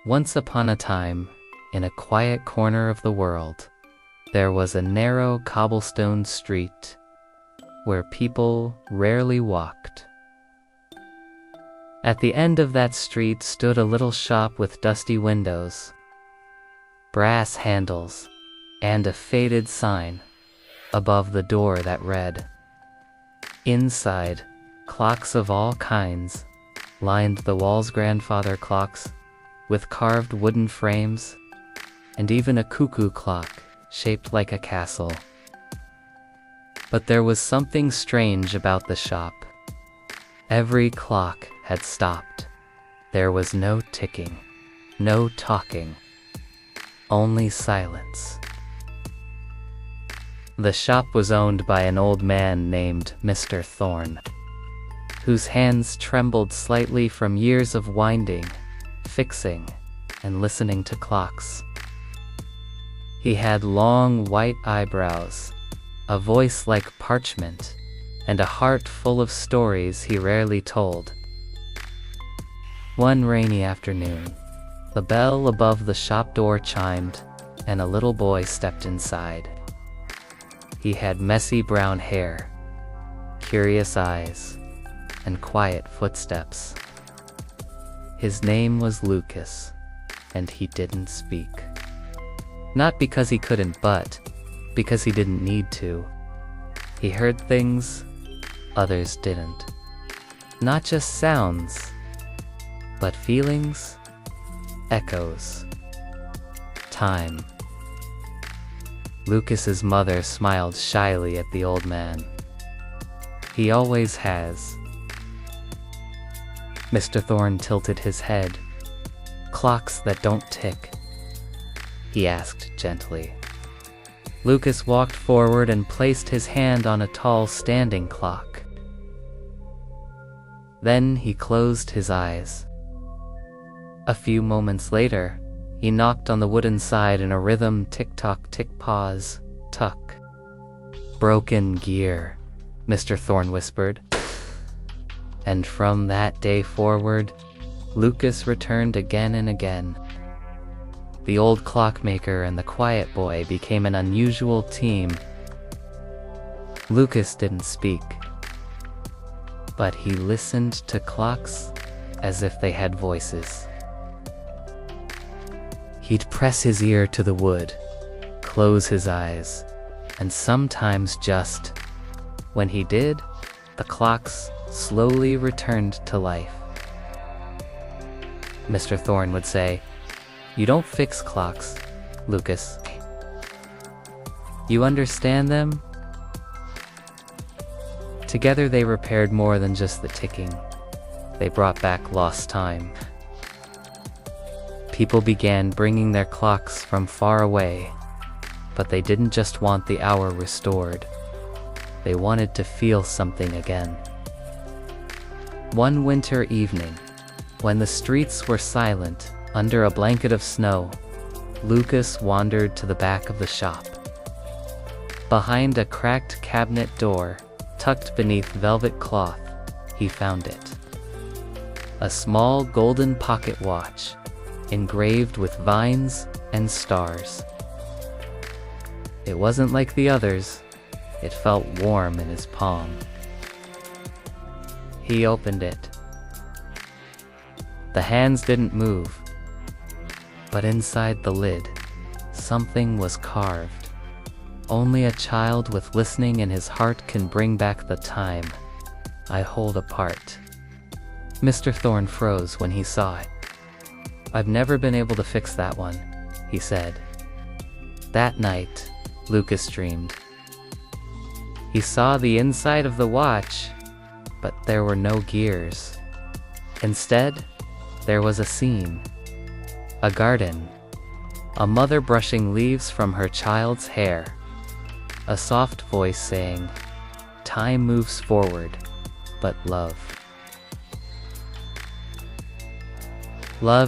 Once upon a time, in a quiet corner of the world, there was a narrow cobblestone street where people rarely walked. At the end of that street stood a little shop with dusty windows, brass handles, and a faded sign above the door that read, "Inside, clocks of all kinds lined the walls, grandfather clocks with carved wooden frames, and even a cuckoo clock shaped like a castle." But there was something strange about the shop. Every clock had stopped. There was no ticking, no talking, only silence. The shop was owned by an old man named Mr. Thorne, whose hands trembled slightly from years of winding, fixing, and listening to clocks. He had long white eyebrows, a voice like parchment, and a heart full of stories he rarely told. One rainy afternoon, the bell above the shop door chimed, and a little boy stepped inside. He had messy brown hair, curious eyes, and quiet footsteps. His name was Lucas, and he didn't speak. Not because he couldn't, but because he didn't need to. He heard things others didn't. Not just sounds, but feelings, echoes, time. Lucas's mother smiled shyly at the old man. "He always has." Mr. Thorne tilted his head. "Clocks that don't tick?" he asked gently. Lucas walked forward and placed his hand on a tall standing clock. Then he closed his eyes. A few moments later, he knocked on the wooden side in a rhythm: tick-tock, tick-pause, tuck. "Broken gear," Mr. Thorne whispered. And from that day forward, Lucas returned again and again. The old clockmaker and the quiet boy became an unusual team. Lucas didn't speak, but he listened to clocks as if they had voices. He'd press his ear to the wood, close his eyes, and sometimes just when he did, the clocks slowly returned to life. Mr. Thorne would say, "You don't fix clocks, Lucas. You understand them?" Together they repaired more than just the ticking. They brought back lost time. People began bringing their clocks from far away, but they didn't just want the hour restored. They wanted to feel something again. One winter evening, when the streets were silent under a blanket of snow, Lucas wandered to the back of the shop. Behind a cracked cabinet door, tucked beneath velvet cloth, he found it. A small golden pocket watch, engraved with vines and stars. It wasn't like the others. It felt warm in his palm. He opened it. The hands didn't move, but inside the lid, something was carved. Only a child with listening in his heart can bring back the time I hold apart. Mr. Thorne froze when he saw it. "I've never been able to fix that one," he said. That night, Lucas dreamed. He saw the inside of the watch, but there were no gears. Instead, there was a scene. A garden. A mother brushing leaves from her child's hair. A soft voice saying, "Time moves forward, but love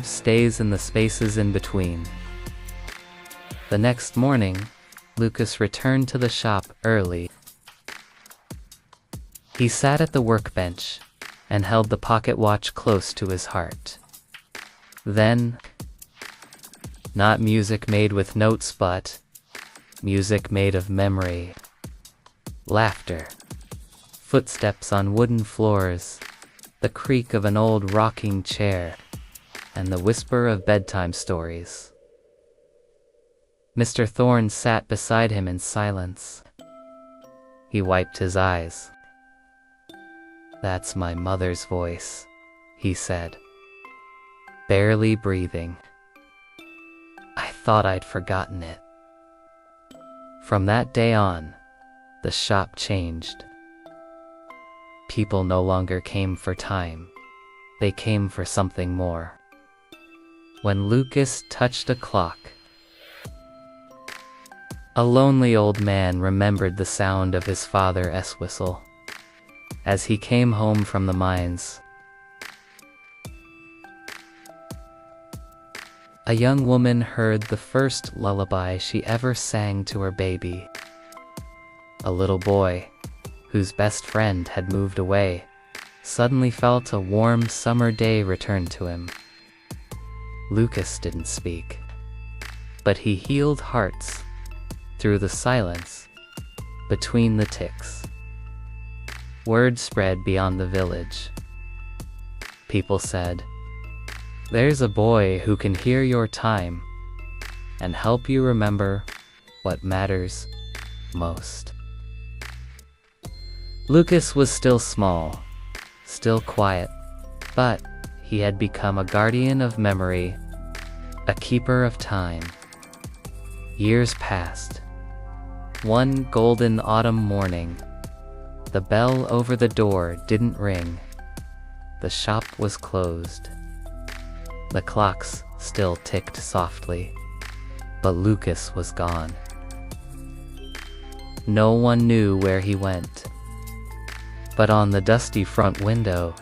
stays in the spaces in between." The next morning, Lucas returned to the shop early. He sat at the workbench and held the pocket watch close to his heart. Then, Not music made with notes, but music made of memory. Laughter, footsteps on wooden floors, the creak of an old rocking chair, and the whisper of bedtime stories. Mr. Thorne sat beside him in silence. He wiped his eyes. "That's my mother's voice," he said, barely breathing. "I thought I'd forgotten it." From that day on, the shop changed. People no longer came for time. They came for something more. When Lucas touched a clock, a lonely old man remembered the sound of his father's whistle as he came home from the mines. A young woman heard the first lullaby she ever sang to her baby. A little boy, whose best friend had moved away, suddenly felt a warm summer day return to him. Lucas didn't speak, but he healed hearts through the silence between the ticks. Word spread beyond the village. People said, "There's a boy who can hear your time and help you remember what matters most." Lucas was still small, still quiet, but he had become a guardian of memory, a keeper of time. Years passed. One golden autumn morning, the bell over the door didn't ring. The shop was closed. The clocks still ticked softly, but Lucas was gone. No one knew where he went. But on the dusty front window,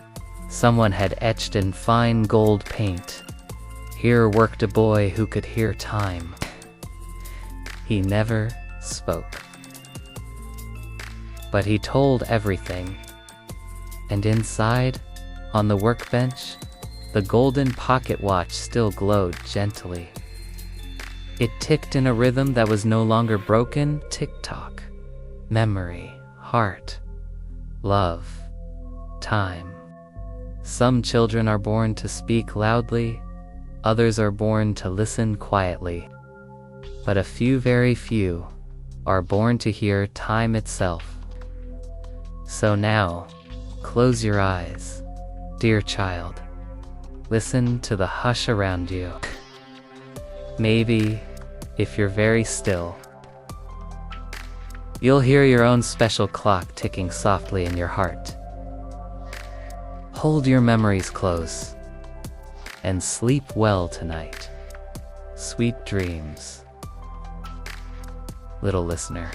someone had etched in fine gold paint, "Here worked a boy who could hear time." He never spoke, but he told everything. And inside, on the workbench, the golden pocket watch still glowed gently. It ticked in a rhythm that was no longer broken. Tick-tock. Memory, heart, love, time. Some children are born to speak loudly, others are born to listen quietly. But a few, very few, are born to hear time itself. So now, close your eyes, dear child. Listen to the hush around you. Maybe, if you're very still, you'll hear your own special clock ticking softly in your heart. Hold your memories close, and sleep well tonight. Sweet dreams, little listener.